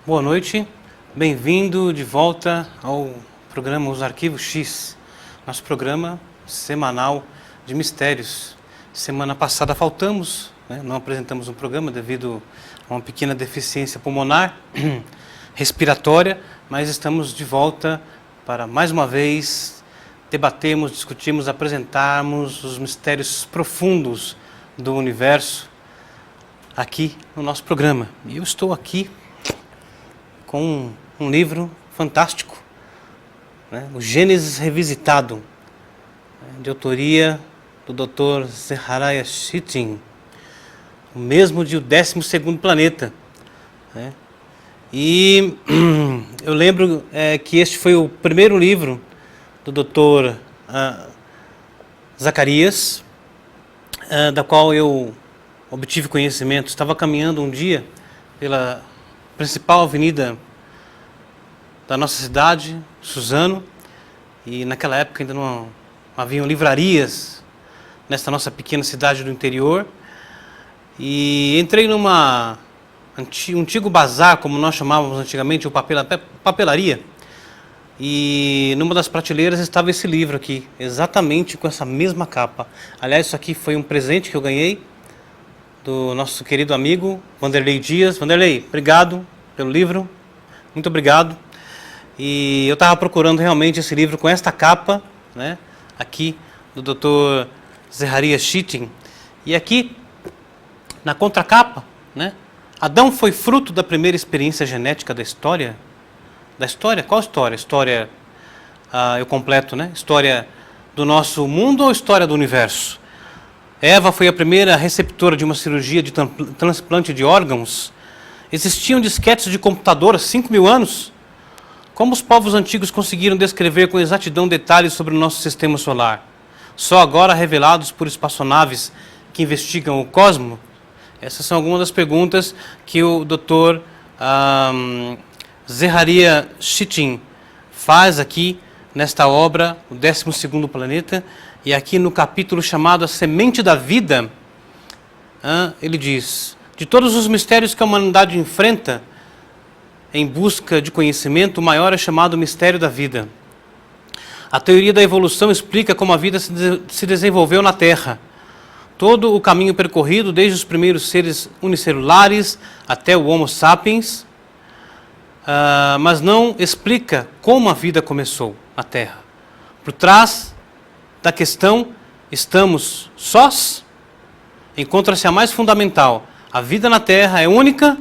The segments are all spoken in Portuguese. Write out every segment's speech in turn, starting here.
Boa noite, bem-vindo de volta ao programa Os Arquivos X, nosso programa semanal de mistérios. Semana passada faltamos, não apresentamos um programa devido a uma pequena deficiência pulmonar, respiratória, mas estamos de volta para mais uma vez debatermos, discutirmos, apresentarmos os mistérios profundos do universo aqui no nosso programa. E eu estou aqui com um livro fantástico, o Gênesis Revisitado, de autoria do Dr. Zecharia Sitchin, o mesmo de O 12º Planeta. E eu lembro que este foi o primeiro livro do Dr. Zacarias, da qual eu obtive conhecimento. Estava caminhando um dia pela principal avenida da nossa cidade, Suzano, e naquela época ainda não haviam livrarias nesta nossa pequena cidade do interior, e entrei numa antigo bazar, como nós chamávamos antigamente, ou papelaria, e numa das prateleiras estava esse livro aqui, exatamente com essa mesma capa. Aliás, isso aqui foi um presente que eu ganhei do nosso querido amigo Vanderlei Dias. Vanderlei, obrigado pelo livro, muito obrigado. E eu estava procurando realmente esse livro com esta capa, aqui do Dr. Zecharia Sitchin. E aqui, na contracapa, Adão foi fruto da primeira experiência genética da história. Da história? Qual história? História, eu completo, História do nosso mundo ou história do universo? Eva foi a primeira receptora de uma cirurgia de transplante de órgãos. Existiam disquetes de computador há 5.000 anos? Como os povos antigos conseguiram descrever com exatidão detalhes sobre o nosso sistema solar? Só agora revelados por espaçonaves que investigam o cosmos? Essas são algumas das perguntas que o Dr. Zecharia Sitchin faz aqui nesta obra, O 12º Planeta. E aqui no capítulo chamado A Semente da Vida, ele diz: de todos os mistérios que a humanidade enfrenta em busca de conhecimento, o maior é chamado mistério da vida. A teoria da evolução explica como a vida se desenvolveu na Terra. Todo o caminho percorrido, desde os primeiros seres unicelulares até o Homo sapiens, mas não explica como a vida começou na Terra. Por trás da questão, estamos sós? Encontra-se a mais fundamental. A vida na Terra é única,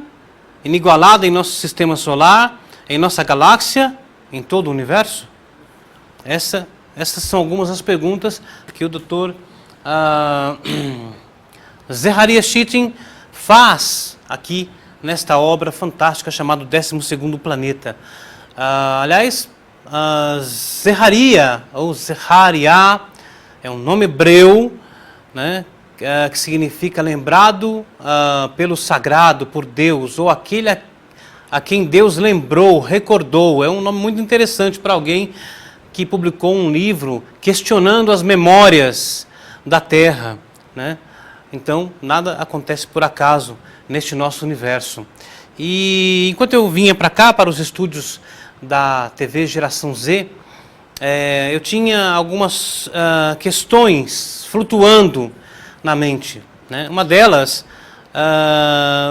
inigualada em nosso sistema solar, em nossa galáxia, em todo o universo? Essas são algumas das perguntas que o Dr. Zecharia Sitchin faz aqui nesta obra fantástica chamada 12º Planeta. Aliás, Zecharia, ou Zecharia, é um nome hebreu, que significa lembrado pelo sagrado, por Deus, ou aquele a quem Deus lembrou, recordou. É um nome muito interessante para alguém que publicou um livro questionando as memórias da Terra. Então, nada acontece por acaso neste nosso universo. E enquanto eu vinha para cá, para os estúdios da TV Geração Z, eu tinha algumas questões flutuando na mente. Uma delas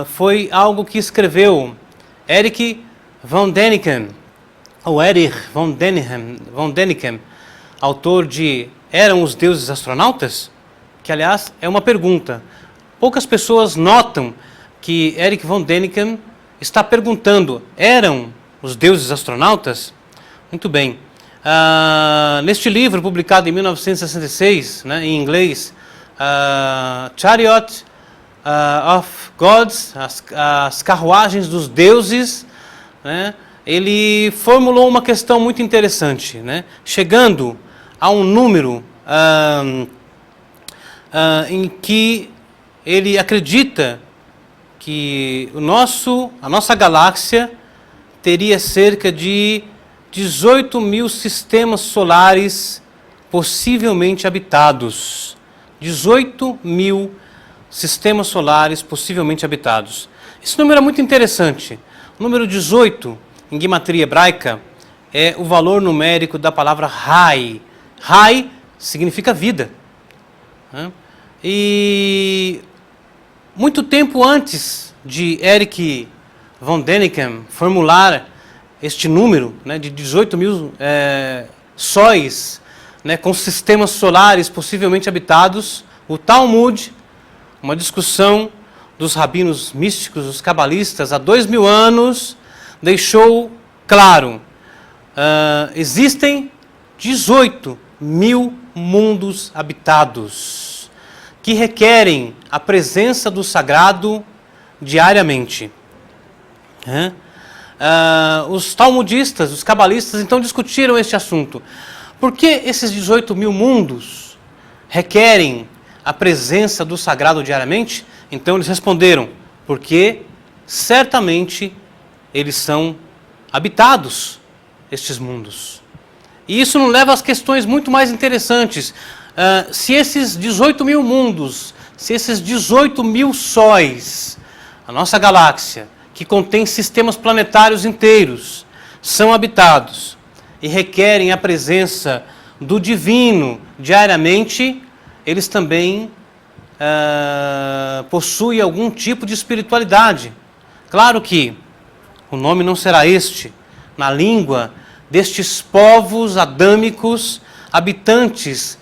foi algo que escreveu Erich von Däniken, ou Erich von Däniken, autor de Eram os Deuses Astronautas? Que, aliás, é uma pergunta. Poucas pessoas notam que Erich von Däniken está perguntando: eram os deuses astronautas? Muito bem. Neste livro, publicado em 1966, em inglês, Chariot of Gods, as carruagens dos deuses, ele formulou uma questão muito interessante, chegando a um número em que ele acredita que a nossa galáxia teria cerca de 18.000 sistemas solares possivelmente habitados. 18.000 sistemas solares possivelmente habitados. Esse número é muito interessante. O número 18, em Guimatria hebraica, é o valor numérico da palavra Rai. Rai significa vida. E muito tempo antes de Erich von Däniken formular este número, né, de 18 mil sóis, né, com sistemas solares possivelmente habitados, o Talmud, uma discussão dos rabinos místicos, os cabalistas, há 2000 anos, deixou claro, existem 18 mil mundos habitados que requerem a presença do sagrado diariamente. Os talmudistas, os cabalistas, então discutiram este assunto. Por que esses 18 mil mundos requerem a presença do sagrado diariamente? Então eles responderam, porque certamente eles são habitados, estes mundos. E isso nos leva às questões muito mais interessantes. Se esses 18 mil mundos, se esses 18 mil sóis, a nossa galáxia, que contém sistemas planetários inteiros, são habitados e requerem a presença do divino diariamente, eles também possuem algum tipo de espiritualidade. Claro que o nome não será este, na língua destes povos adâmicos, habitantes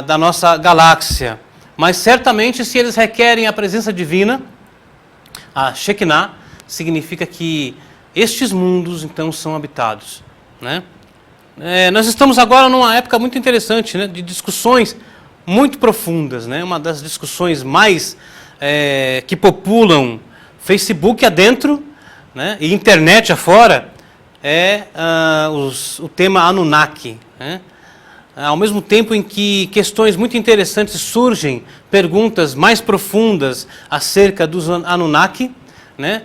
da nossa galáxia. Mas certamente, se eles requerem a presença divina, a Shekinah, significa que estes mundos, então, são habitados. Né? Nós estamos agora numa época muito interessante, né, de discussões muito profundas. Né? Uma das discussões mais que populam Facebook adentro, né, e internet afora, é o tema Anunnaki. Né? Ao mesmo tempo em que questões muito interessantes surgem, perguntas mais profundas acerca dos Anunnaki, né?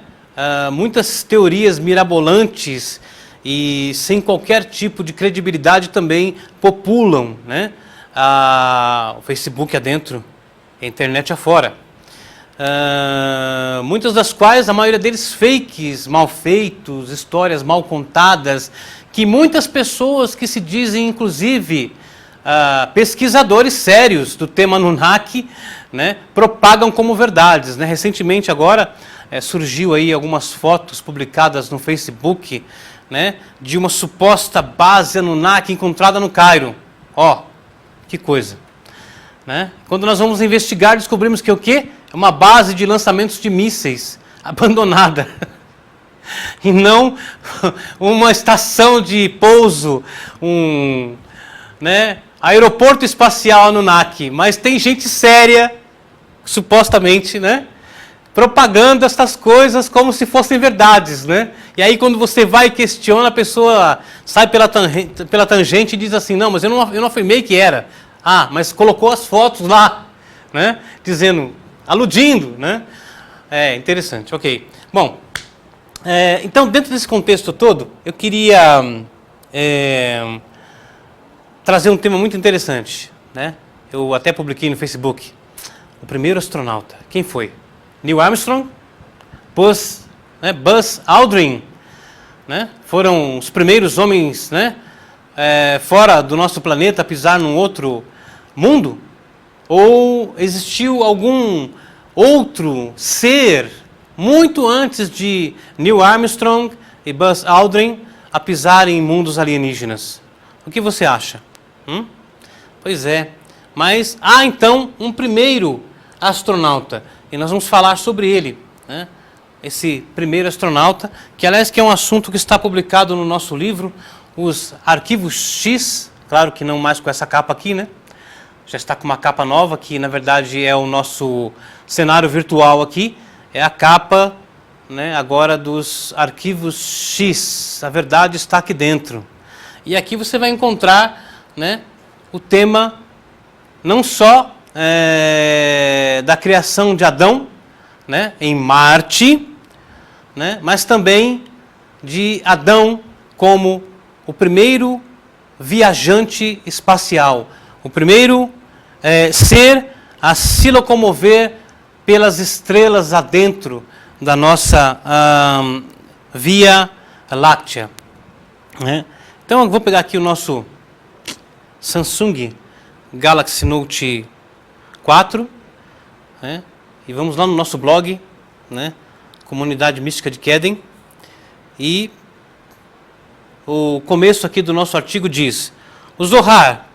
Muitas teorias mirabolantes e sem qualquer tipo de credibilidade também populam, né? O Facebook adentro, a internet afora. Muitas das quais, a maioria deles fakes, mal feitos, histórias mal contadas, que muitas pessoas que se dizem, inclusive, pesquisadores sérios do tema Anunnaki, né, propagam como verdades. Né? Recentemente, agora, surgiu aí algumas fotos publicadas no Facebook, né, de uma suposta base Anunnaki encontrada no Cairo. Que coisa. Né? Quando nós vamos investigar, descobrimos que o quê? É uma base de lançamentos de mísseis abandonada. E não uma estação de pouso, né, aeroporto espacial Anunnaki. Mas tem gente séria, supostamente, né, propagando essas coisas como se fossem verdades. Né? E aí quando você vai e questiona, a pessoa sai pela tangente e diz assim, não, mas eu não afirmei que era. Mas colocou as fotos lá, né, dizendo, aludindo. Né? É interessante, ok. Bom, então, dentro desse contexto todo, eu queria trazer um tema muito interessante. Né? Eu até publiquei no Facebook. O primeiro astronauta. Quem foi? Neil Armstrong, Buzz Aldrin. Né? Foram os primeiros homens, né, fora do nosso planeta a pisar num outro mundo? Ou existiu algum outro ser muito antes de Neil Armstrong e Buzz Aldrin a pisarem em mundos alienígenas? O que você acha? Pois é. Mas há então um primeiro astronauta, e nós vamos falar sobre ele. Né? Esse primeiro astronauta, que aliás que é um assunto que está publicado no nosso livro, os Arquivos X, claro que não mais com essa capa aqui, né? Já está com uma capa nova, que na verdade é o nosso cenário virtual aqui, é a capa, né, agora dos Arquivos X, a verdade está aqui dentro. E aqui você vai encontrar, né, o tema não só da criação de Adão, né, em Marte, né, mas também de Adão como o primeiro viajante espacial, o primeiro ser a se locomover pelas estrelas adentro da nossa Via Láctea. Né? Então eu vou pegar aqui o nosso Samsung Galaxy Note 4, né? E vamos lá no nosso blog, né? Comunidade Mística de Queden, e o começo aqui do nosso artigo diz: o Zohar,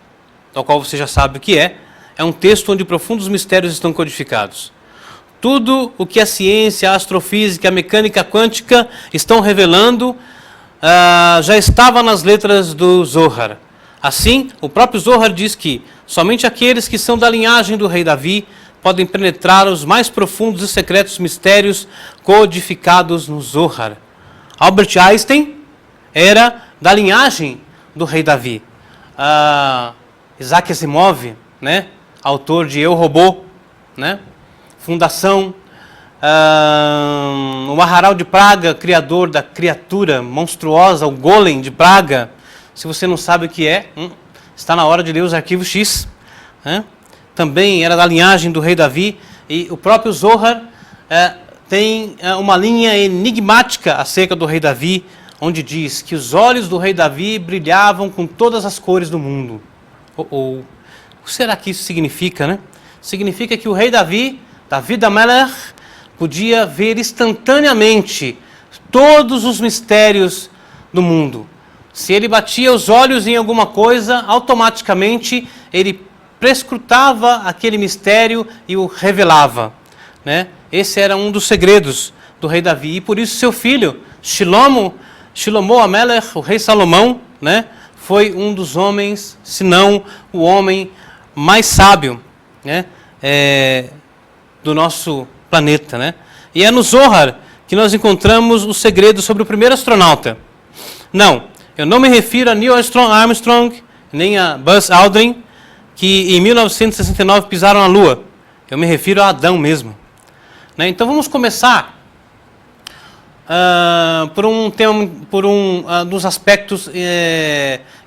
tal qual você já sabe o que é um texto onde profundos mistérios estão codificados. Tudo o que a ciência, a astrofísica, a mecânica quântica estão revelando já estava nas letras do Zohar. Assim, o próprio Zohar diz que somente aqueles que são da linhagem do rei Davi podem penetrar os mais profundos e secretos mistérios codificados no Zohar. Albert Einstein era da linhagem do rei Davi. Isaac Asimov, né? Autor de Eu, Robô, né? Fundação. O Maharal de Praga, criador da criatura monstruosa, o Golem de Praga. Se você não sabe o que é, está na hora de ler os arquivos X. Né? Também era da linhagem do rei Davi. E o próprio Zohar tem uma linha enigmática acerca do rei Davi, onde diz que os olhos do rei Davi brilhavam com todas as cores do mundo. O que será que isso significa, né? Significa que o rei Davi, David HaMelech, podia ver instantaneamente todos os mistérios do mundo. Se ele batia os olhos em alguma coisa, automaticamente ele prescrutava aquele mistério e o revelava. Né? Esse era um dos segredos do rei Davi. E por isso seu filho, Shlomo HaMelech, o rei Salomão, né? Foi um dos homens, se não o homem mais sábio, né? Do nosso planeta. Né? E é no Zohar que nós encontramos o segredo sobre o primeiro astronauta. Não, eu não me refiro a Neil Armstrong, nem a Buzz Aldrin, que em 1969 pisaram na Lua. Eu me refiro a Adão mesmo. Né? Então vamos começar por um dos aspectos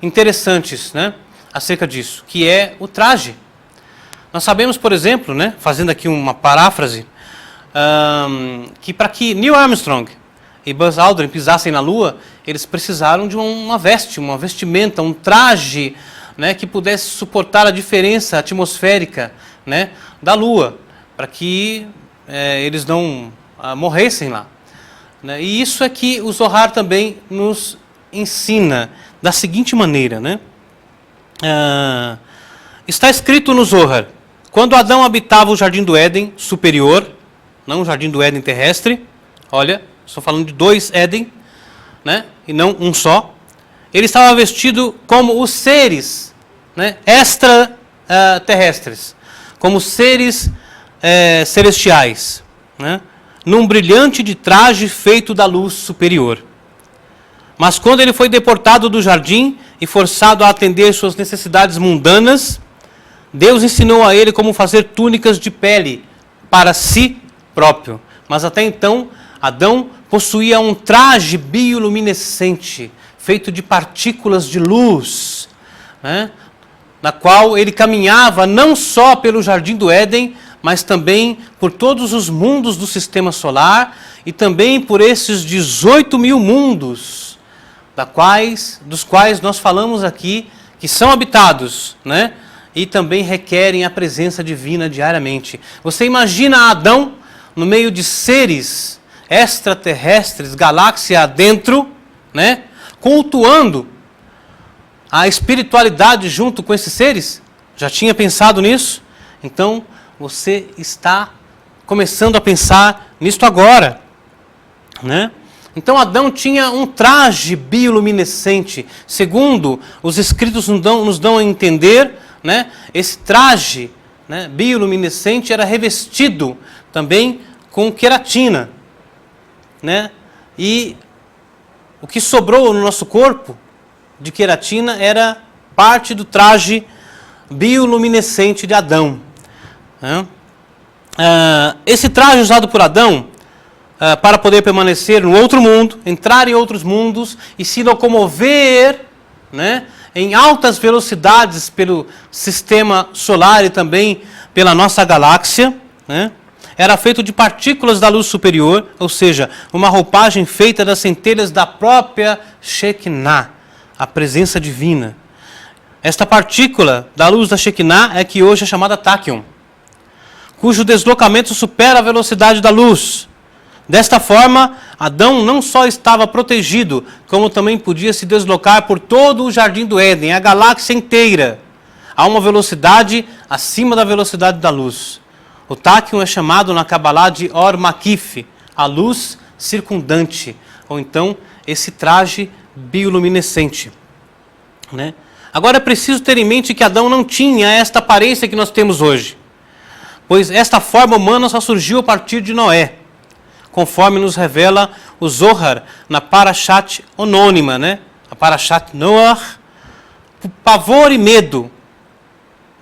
interessantes, né, acerca disso, que é o traje. Nós sabemos, por exemplo, né, fazendo aqui uma paráfrase, que para que Neil Armstrong e Buzz Aldrin pisassem na Lua, eles precisaram de uma vestimenta, um traje, né, que pudesse suportar a diferença atmosférica, né, da Lua, para que eles não morressem lá. Né? E isso é que o Zohar também nos ensina da seguinte maneira. Né? Está escrito no Zohar: quando Adão habitava o Jardim do Éden superior, não o Jardim do Éden terrestre, olha, estou falando de 2 Éden, né? E não um só, ele estava vestido como os seres, né, extraterrestres, como seres celestiais, né, num brilhante de traje feito da luz superior. Mas quando ele foi deportado do jardim e forçado a atender suas necessidades mundanas, Deus ensinou a ele como fazer túnicas de pele para si próprio. Mas até então, Adão possuía um traje bioluminescente, feito de partículas de luz, né, na qual ele caminhava não só pelo Jardim do Éden, mas também por todos os mundos do sistema solar e também por esses 18 mil mundos, dos quais nós falamos aqui, que são habitados, né, e também requerem a presença divina diariamente. Você imagina Adão no meio de seres extraterrestres, galáxia adentro, né, cultuando a espiritualidade junto com esses seres? Já tinha pensado nisso? Então, você está começando a pensar nisto agora. Né? Então, Adão tinha um traje bioluminescente. Segundo os escritos nos dão a entender, né, esse traje, né, bioluminescente era revestido também com queratina. Né? E o que sobrou no nosso corpo de queratina era parte do traje bioluminescente de Adão. Esse traje usado por Adão para poder permanecer no outro mundo, entrar em outros mundos e se locomover, né, em altas velocidades pelo sistema solar e também pela nossa galáxia, né, era feito de partículas da luz superior, ou seja, uma roupagem feita das centelhas da própria Shekinah, a presença divina. Esta partícula da luz da Shekinah é que hoje é chamada Tachyon, cujo deslocamento supera a velocidade da luz. Desta forma, Adão não só estava protegido, como também podia se deslocar por todo o Jardim do Éden, a galáxia inteira, a uma velocidade acima da velocidade da luz. O Tachyon é chamado na Kabbalah de Or Makif, a luz circundante, ou então esse traje bioluminescente, né? Agora é preciso ter em mente que Adão não tinha esta aparência que nós temos hoje, pois esta forma humana só surgiu a partir de Noé, conforme nos revela o Zohar na Parashat Onônima, né? A Parashat Noach. Pavor e medo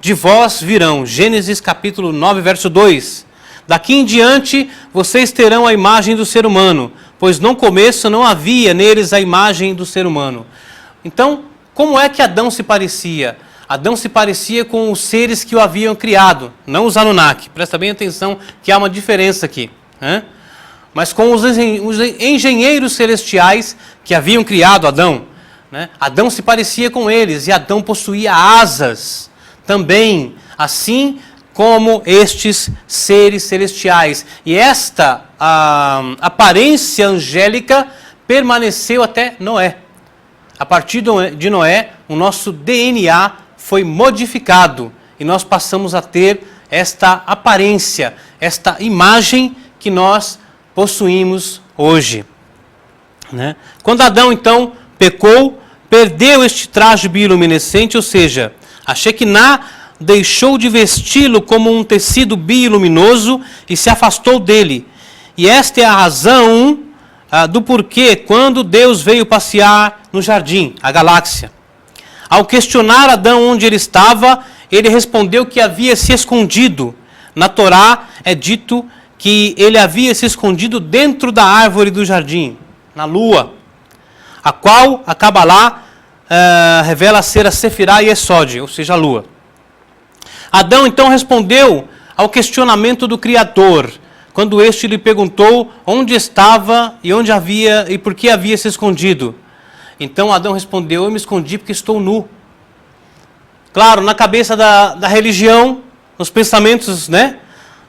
de vós virão. Gênesis capítulo 9, verso 2. Daqui em diante vocês terão a imagem do ser humano, pois no começo não havia neles a imagem do ser humano. Então, como é que Adão se parecia? Adão se parecia com os seres que o haviam criado, não os Anunnaki. Presta bem atenção que há uma diferença aqui, né? Mas com os engenheiros celestiais que haviam criado Adão, né? Adão se parecia com eles e Adão possuía asas também, assim como estes seres celestiais. E esta aparência angélica permaneceu até Noé. A partir de Noé, o nosso DNA foi modificado e nós passamos a ter esta aparência, esta imagem que nós possuímos hoje, né? Quando Adão, então, pecou, perdeu este traje bioluminescente, ou seja, a Shekinah deixou de vesti-lo como um tecido bioluminoso e se afastou dele. E esta é a razão do porquê, quando Deus veio passear no jardim, a galáxia, ao questionar Adão onde ele estava, ele respondeu que havia se escondido. Na Torá é dito que ele havia se escondido dentro da árvore do jardim, na lua, a qual a Kabbalah revela ser a Sefirah Yesod, ou seja, a lua. Adão então respondeu ao questionamento do Criador, quando este lhe perguntou onde estava e por que havia se escondido. Então Adão respondeu: eu me escondi porque estou nu. Claro, na cabeça da religião, nos pensamentos, né,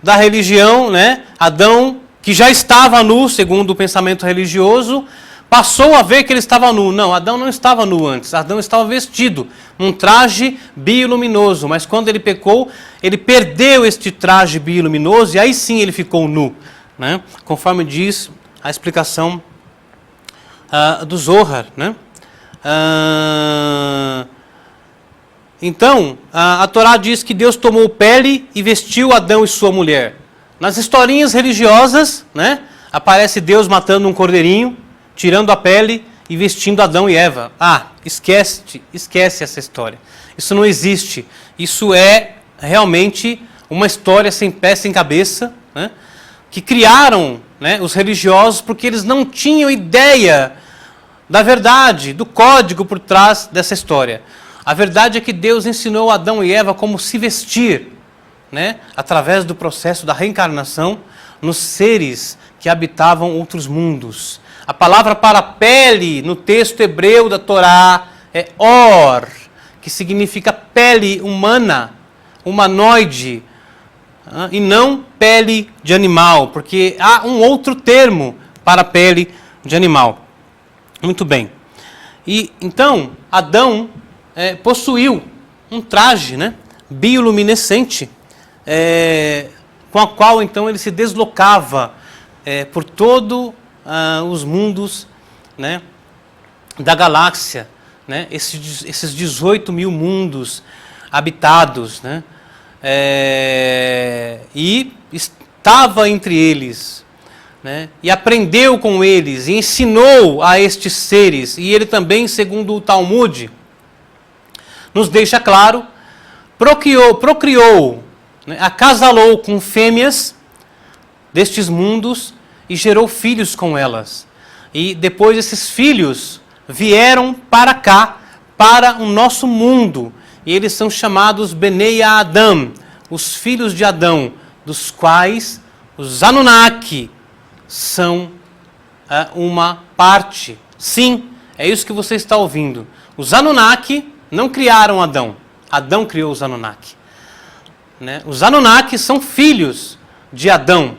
da religião, né, Adão, que já estava nu, segundo o pensamento religioso, passou a ver que ele estava nu. Não, Adão não estava nu antes. Adão estava vestido, um traje bioluminoso. Mas quando ele pecou, ele perdeu este traje bioluminoso e aí sim ele ficou nu, né? Conforme diz a explicação do Zohar, né? Então, a Torá diz que Deus tomou pele e vestiu Adão e sua mulher. Nas historinhas religiosas, né, aparece Deus matando um cordeirinho, tirando a pele e vestindo Adão e Eva. Esquece essa história. Isso não existe. Isso é realmente uma história sem pé, sem cabeça, né, que criaram, né, os religiosos porque eles não tinham ideia da verdade, do código por trás dessa história. A verdade é que Deus ensinou Adão e Eva como se vestir, né, através do processo da reencarnação nos seres que habitavam outros mundos. A palavra para pele no texto hebreu da Torá é or, que significa pele humana, humanoide, e não pele de animal, porque há um outro termo para pele de animal. Muito bem. E então Adão possuiu um traje, né, bioluminescente, com a qual então ele se deslocava por todo os mundos, né, da galáxia, né, esses 18 mil mundos habitados, né, e estava entre eles, né, e aprendeu com eles, e ensinou a estes seres, e ele também, segundo o Talmud, nos deixa claro, procriou, né, acasalou com fêmeas destes mundos e gerou filhos com elas. E depois esses filhos vieram para cá, para o nosso mundo. E eles são chamados Benei Adam, os filhos de Adão, dos quais os Anunnaki são uma parte. Sim, é isso que você está ouvindo. Os Anunnaki não criaram Adão. Adão criou os Anunnaki. Né? Os Anunnaki são filhos de Adão.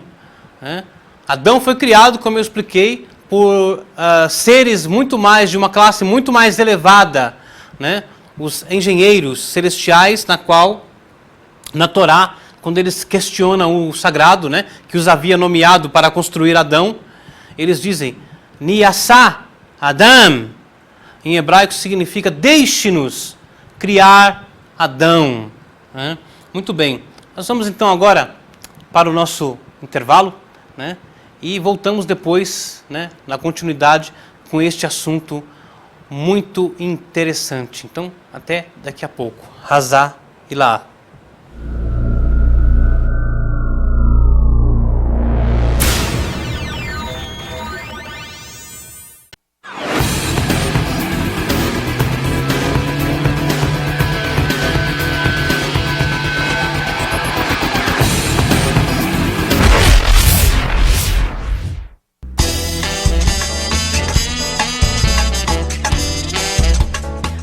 Né? Adão foi criado, como eu expliquei, por seres muito mais, de uma classe muito mais elevada, né? Os engenheiros celestiais, na Torá, quando eles questionam o sagrado, né? Que os havia nomeado para construir Adão, eles dizem, Niyasa Adam, em hebraico significa, deixe-nos criar Adão. Né? Muito bem, nós vamos então agora para o nosso intervalo, né? E voltamos depois, né, na continuidade, com este assunto muito interessante. Então, até daqui a pouco. Hazá e lá.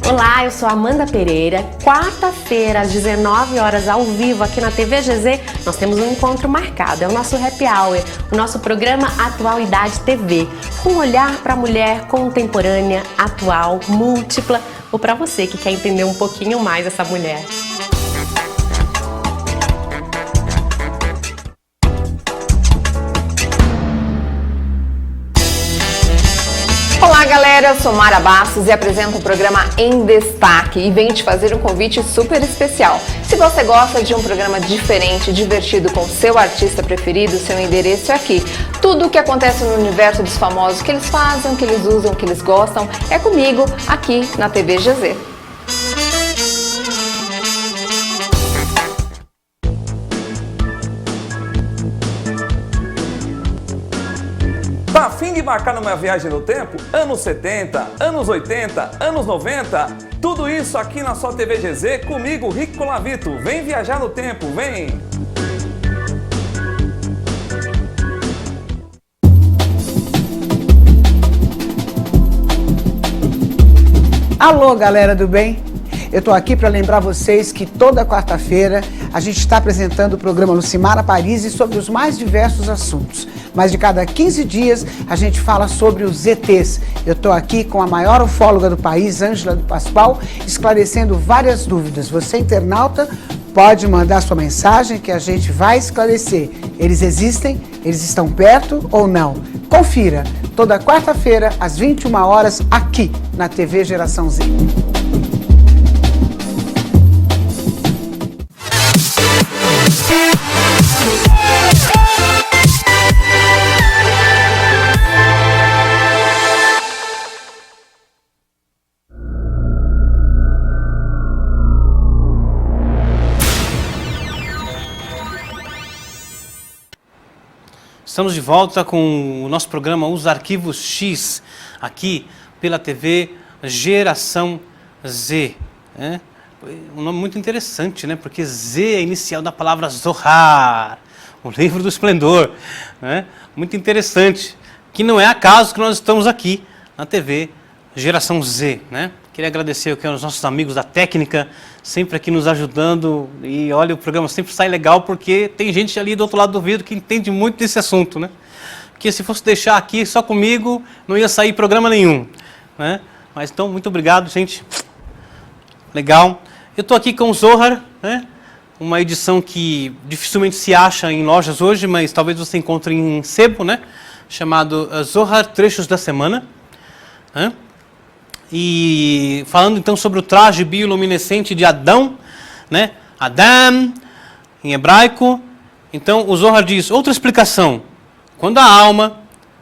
Olá, eu sou Amanda Pereira. Quarta-feira, às 19 horas, ao vivo, aqui na TV GZ, nós temos um encontro marcado. É o nosso Happy Hour, o nosso programa Atualidade TV, com um olhar para a mulher contemporânea, atual, múltipla, ou para você que quer entender um pouquinho mais essa mulher. Olá galera, eu sou Mara Bastos e apresento o programa Em Destaque e venho te fazer um convite super especial. Se você gosta de um programa diferente, divertido com seu artista preferido, seu endereço é aqui. Tudo o que acontece no universo dos famosos, que eles fazem, que eles usam, que eles gostam, é comigo aqui na TV GZ. Tá a fim de embarcar numa viagem no tempo? Anos 70, anos 80, anos 90, tudo isso aqui na sua TV GZ comigo, Rick Colavito. Vem viajar no tempo, vem! Alô, galera do bem? Eu estou aqui para lembrar vocês que toda quarta-feira a gente está apresentando o programa Lucimara Paris sobre os mais diversos assuntos. Mas de cada 15 dias a gente fala sobre os ETs. Eu estou aqui com a maior ufóloga do país, Ângela do Pascoal, esclarecendo várias dúvidas. Você, internauta, pode mandar sua mensagem que a gente vai esclarecer. Eles existem? Eles estão perto ou não? Confira, toda quarta-feira às 21 horas aqui na TV Geração Z. Estamos de volta com o nosso programa Os Arquivos X, aqui pela TV Geração Z. Um nome muito interessante, né? Porque Z é inicial da palavra Zohar, o livro do esplendor. Né? Muito interessante, que não é acaso que nós estamos aqui na TV Geração Z. Né? Queria agradecer aqui aos nossos amigos da técnica, sempre aqui nos ajudando. E olha, o programa sempre sai legal porque tem gente ali do outro lado do vidro que entende muito desse assunto, né? Porque se fosse deixar aqui só comigo, não ia sair programa nenhum, né? Mas então, muito obrigado, gente. Legal. Eu estou aqui com o Zohar, né? Uma edição que dificilmente se acha em lojas hoje, mas talvez você encontre em sebo, né? Chamado Zohar Trechos da Semana, né? E falando então sobre o traje bioluminescente de Adão, né? Adam, em hebraico. Então o Zohar diz, outra explicação, quando a alma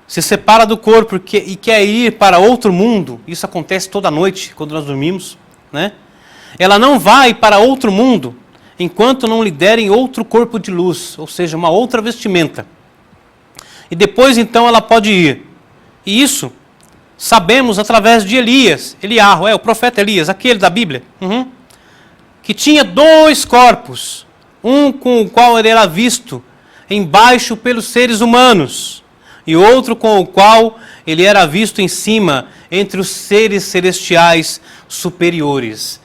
se separa do corpo e quer ir para outro mundo, isso acontece toda noite, quando nós dormimos, né? Ela não vai para outro mundo, enquanto não lhe derem outro corpo de luz, ou seja, uma outra vestimenta. E depois então ela pode ir. E isso sabemos através de Eliarro, o profeta Elias, aquele da Bíblia, que tinha 2 corpos, um com o qual ele era visto embaixo pelos seres humanos, e outro com o qual ele era visto em cima entre os seres celestiais superiores.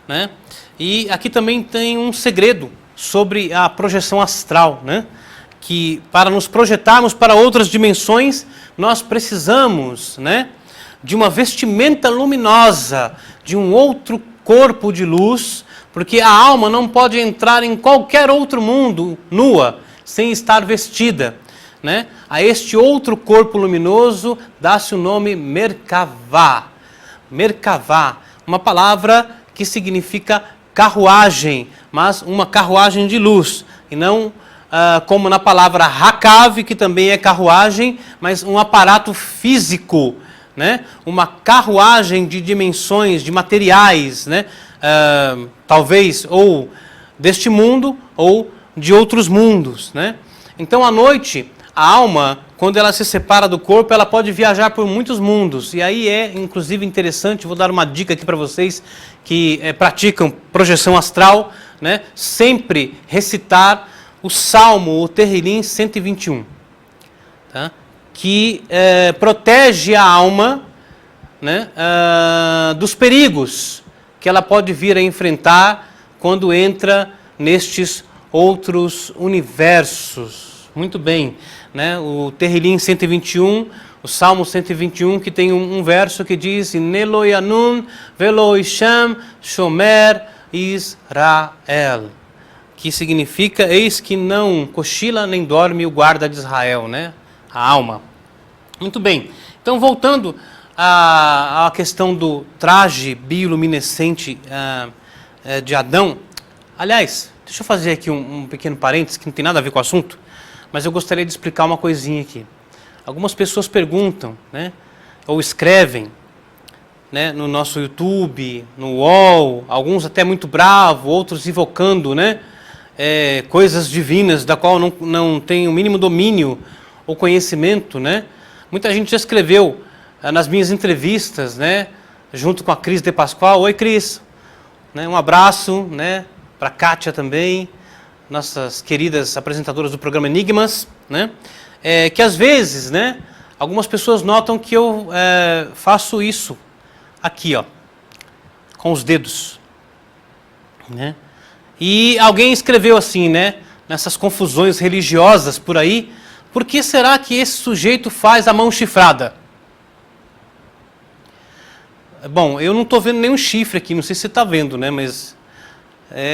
Né? E aqui também tem um segredo sobre a projeção astral, né? Que para nos projetarmos para outras dimensões, nós precisamos, né, de uma vestimenta luminosa, de um outro corpo de luz, porque a alma não pode entrar em qualquer outro mundo nua, sem estar vestida. Né? A este outro corpo luminoso dá-se o nome Merkavá. Merkavá, uma palavra que significa carruagem, mas uma carruagem de luz, e não como na palavra Hakav, que também é carruagem, mas um aparato físico, né? Uma carruagem de dimensões, de materiais, né? Talvez ou deste mundo ou de outros mundos. Né? Então, à noite, a alma, quando ela se separa do corpo, ela pode viajar por muitos mundos. E aí é, inclusive, interessante, vou dar uma dica aqui para vocês que praticam projeção astral, né? Sempre recitar o Salmo, o Terrilim 121, tá? Que protege a alma, né? Dos perigos que ela pode vir a enfrentar quando entra nestes outros universos. Muito bem, né? O Terrilim 121, o Salmo 121, que tem um verso que diz: Nelo Yanun velo Isham shomer Israel, que significa: eis que não cochila nem dorme o guarda de Israel, né? A alma. Muito bem, então voltando à questão do traje bioluminescente de Adão. Aliás, deixa eu fazer aqui um pequeno parênteses que não tem nada a ver com o assunto, mas eu gostaria de explicar uma coisinha aqui. Algumas pessoas perguntam, né, ou escrevem, né, no nosso YouTube, no UOL, alguns até muito bravos, outros invocando, né, coisas divinas da qual não tem o mínimo domínio ou conhecimento. Né? Muita gente já escreveu nas minhas entrevistas, né, junto com a Cris de Pascoal. Oi, Cris. Né, um abraço, né, para a Kátia também, nossas queridas apresentadoras do programa Enigmas, né? Que às vezes, né, algumas pessoas notam que eu faço isso aqui, ó, com os dedos, né? E alguém escreveu assim, né, nessas confusões religiosas por aí: por que será que esse sujeito faz a mão chifrada? Bom, eu não estou vendo nenhum chifre aqui, não sei se você está vendo, né, mas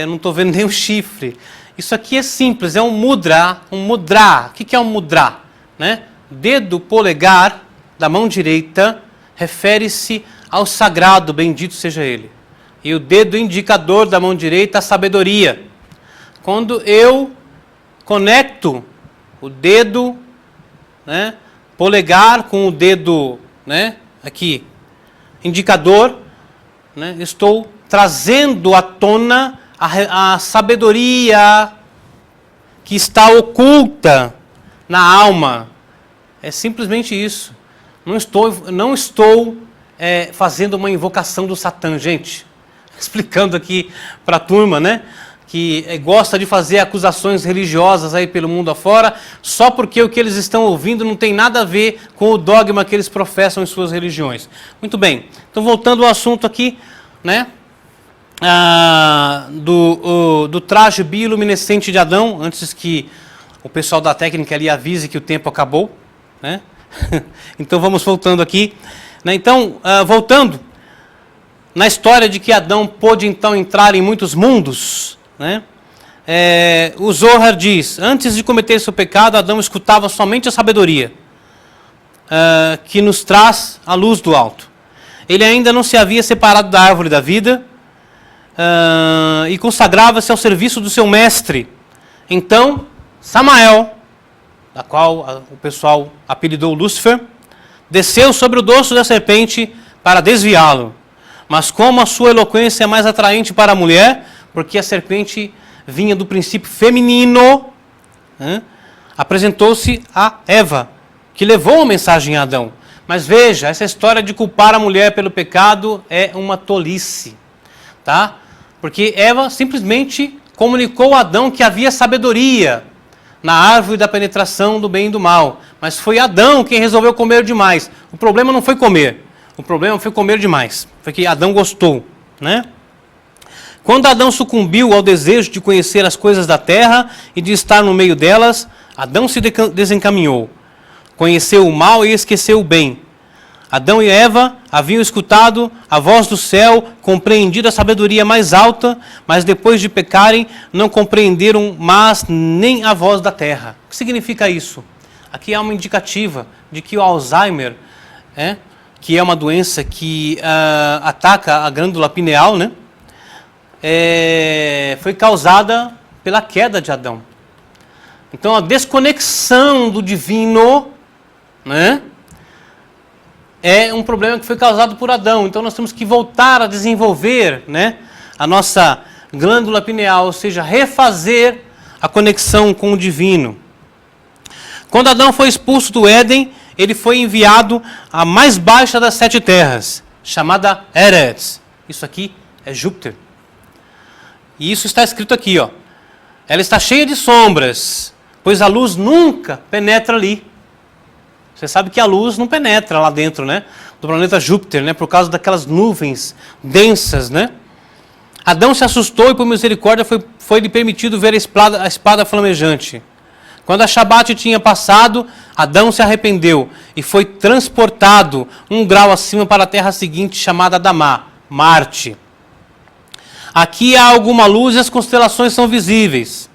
não estou vendo nenhum chifre. Isso aqui é simples, é um mudra. O que é um mudra? Né? Dedo polegar da mão direita refere-se ao sagrado, bendito seja ele. E o dedo indicador da mão direita, a sabedoria. Quando eu conecto o dedo, né, polegar com o dedo, né, aqui, indicador, né, estou trazendo à tona a sabedoria que está oculta na alma. É simplesmente isso. Não estou fazendo uma invocação do Satã, gente. Explicando aqui para a turma, né, que gosta de fazer acusações religiosas aí pelo mundo afora, só porque o que eles estão ouvindo não tem nada a ver com o dogma que eles professam em suas religiões. Muito bem. Então, voltando ao assunto aqui, né, do traje bioluminescente de Adão, antes que o pessoal da técnica ali avise que o tempo acabou, né? Então vamos voltando aqui, né? Então, voltando na história de que Adão pôde então entrar em muitos mundos, né? O Zohar diz: antes de cometer seu pecado, Adão escutava somente a sabedoria que nos traz a luz do alto. Ele ainda não se havia separado da árvore da vida, e consagrava-se ao serviço do seu mestre. Então, Samael, da qual o pessoal apelidou Lúcifer, desceu sobre o dorso da serpente para desviá-lo. Mas como a sua eloquência é mais atraente para a mulher, porque a serpente vinha do princípio feminino, né, apresentou-se a Eva, que levou a mensagem a Adão. Mas veja, essa história de culpar a mulher pelo pecado é uma tolice, tá? Porque Eva simplesmente comunicou a Adão que havia sabedoria na árvore da penetração do bem e do mal. Mas foi Adão quem resolveu comer demais. O problema não foi comer. O problema foi comer demais. Foi que Adão gostou, né? Quando Adão sucumbiu ao desejo de conhecer as coisas da terra e de estar no meio delas, Adão se desencaminhou. Conheceu o mal e esqueceu o bem. Adão e Eva haviam escutado a voz do céu, compreendido a sabedoria mais alta, mas depois de pecarem, não compreenderam mais nem a voz da terra. O que significa isso? Aqui há uma indicativa de que o Alzheimer, que é uma doença que ataca a glândula pineal, né? Foi causada pela queda de Adão. Então a desconexão do divino, né, é um problema que foi causado por Adão. Então nós temos que voltar a desenvolver, né, a nossa glândula pineal, ou seja, refazer a conexão com o divino. Quando Adão foi expulso do Éden, ele foi enviado à mais baixa das 7 terras, chamada Eretz. Isso aqui é Júpiter. E isso está escrito aqui, ó. Ela está cheia de sombras, pois a luz nunca penetra ali. Você sabe que a luz não penetra lá dentro, né, do planeta Júpiter, né, por causa daquelas nuvens densas, né? Adão se assustou e por misericórdia foi-lhe permitido ver a espada flamejante. Quando a Shabat tinha passado, Adão se arrependeu e foi transportado 1 grau acima para a terra seguinte, chamada Adamá, Marte. Aqui há alguma luz e as constelações são visíveis.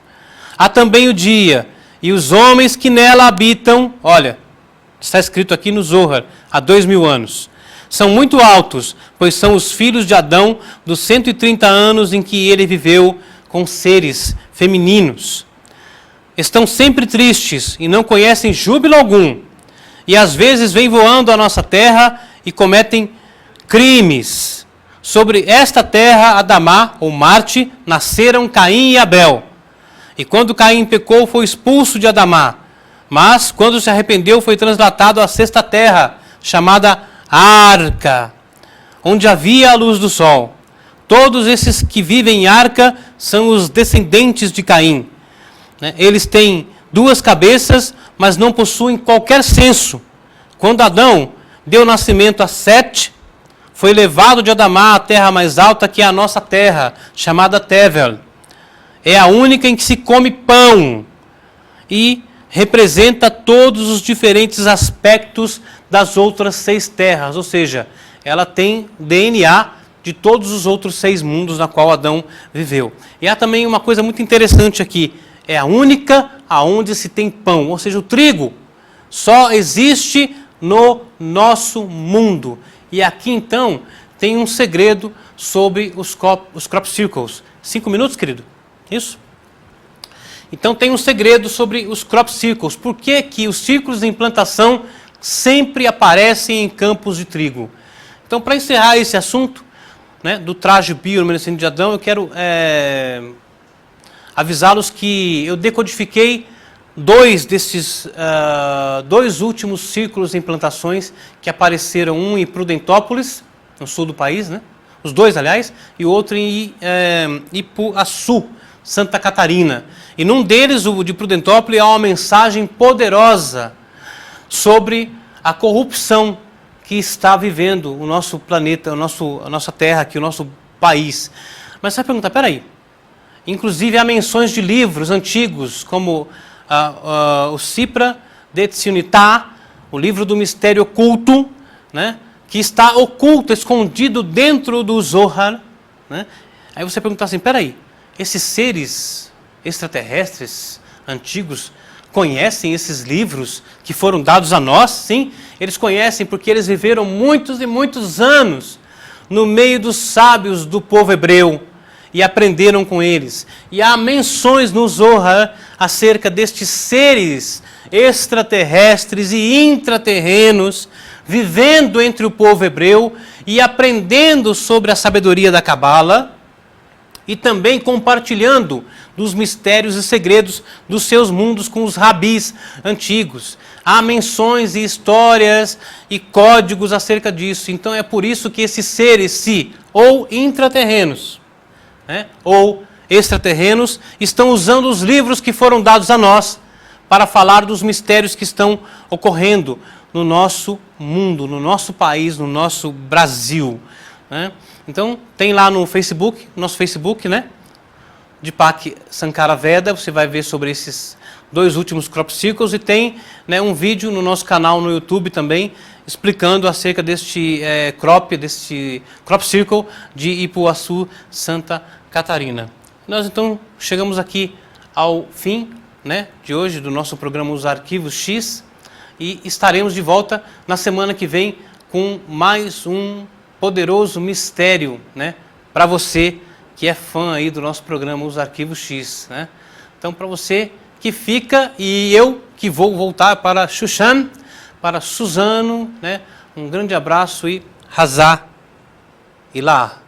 Há também o dia e os homens que nela habitam, olha, está escrito aqui no Zohar, há 2000 anos. São muito altos, pois são os filhos de Adão dos 130 anos em que ele viveu com seres femininos. Estão sempre tristes e não conhecem júbilo algum. E às vezes vêm voando à nossa terra e cometem crimes. Sobre esta terra, Adamá, ou Marte, nasceram Caim e Abel. E quando Caim pecou, foi expulso de Adamá. Mas, quando se arrependeu, foi translatado à 6ª terra, chamada Arca, onde havia a luz do sol. Todos esses que vivem em Arca são os descendentes de Caim. Eles têm 2 cabeças, mas não possuem qualquer senso. Quando Adão deu nascimento a Sete, foi levado de Adamá à terra mais alta, que é a nossa terra, chamada Tevel. É a única em que se come pão e representa todos os diferentes aspectos das outras 6 terras, ou seja, ela tem DNA de todos os outros 6 mundos na qual Adão viveu. E há também uma coisa muito interessante aqui, é a única aonde se tem pão, ou seja, o trigo só existe no nosso mundo. E aqui então tem um segredo sobre os crop circles. 5 minutos, querido? Isso? Então tem um segredo sobre os crop circles. Por que que os círculos de implantação sempre aparecem em campos de trigo? Então, para encerrar esse assunto, né, do traje bioluminescente de Adão, eu quero avisá-los que eu decodifiquei 2 desses 2 últimos círculos de implantações que apareceram, um em Prudentópolis, no sul do país, né? Os 2, aliás, e o outro em Ipuaçu, Santa Catarina. E num deles, o de Prudentópolis, há uma mensagem poderosa sobre a corrupção que está vivendo o nosso planeta, a nossa terra aqui, o nosso país. Mas você vai perguntar, peraí, inclusive há menções de livros antigos, como o Sipra de Tzionitá, o livro do mistério oculto, né, que está oculto, escondido dentro do Zohar. Né? Aí você pergunta assim, peraí, esses seres extraterrestres antigos conhecem esses livros que foram dados a nós? Sim, eles conhecem porque eles viveram muitos e muitos anos no meio dos sábios do povo hebreu e aprenderam com eles. E há menções no Zohar acerca destes seres extraterrestres e intraterrenos vivendo entre o povo hebreu e aprendendo sobre a sabedoria da Cabala e também compartilhando dos mistérios e segredos dos seus mundos com os rabis antigos. Há menções e histórias e códigos acerca disso. Então é por isso que esses seres, ou intraterrenos, né, ou extraterrenos, estão usando os livros que foram dados a nós para falar dos mistérios que estão ocorrendo no nosso mundo, no nosso país, no nosso Brasil, né? Então, tem lá no Facebook, nosso Facebook, né? Deepak Sankara Veda, você vai ver sobre esses 2 últimos crop circles, e tem, né, um vídeo no nosso canal no YouTube também, explicando acerca deste crop circle de Ipuaçu, Santa Catarina. Nós então chegamos aqui ao fim, né, de hoje do nosso programa Os Arquivos X, e estaremos de volta na semana que vem com mais um poderoso mistério, né, para você que é fã aí do nosso programa Os Arquivos X, né? Então, para você que fica, e eu que vou voltar para Shushan, para Suzano, né? Um grande abraço e Hazá Ilá.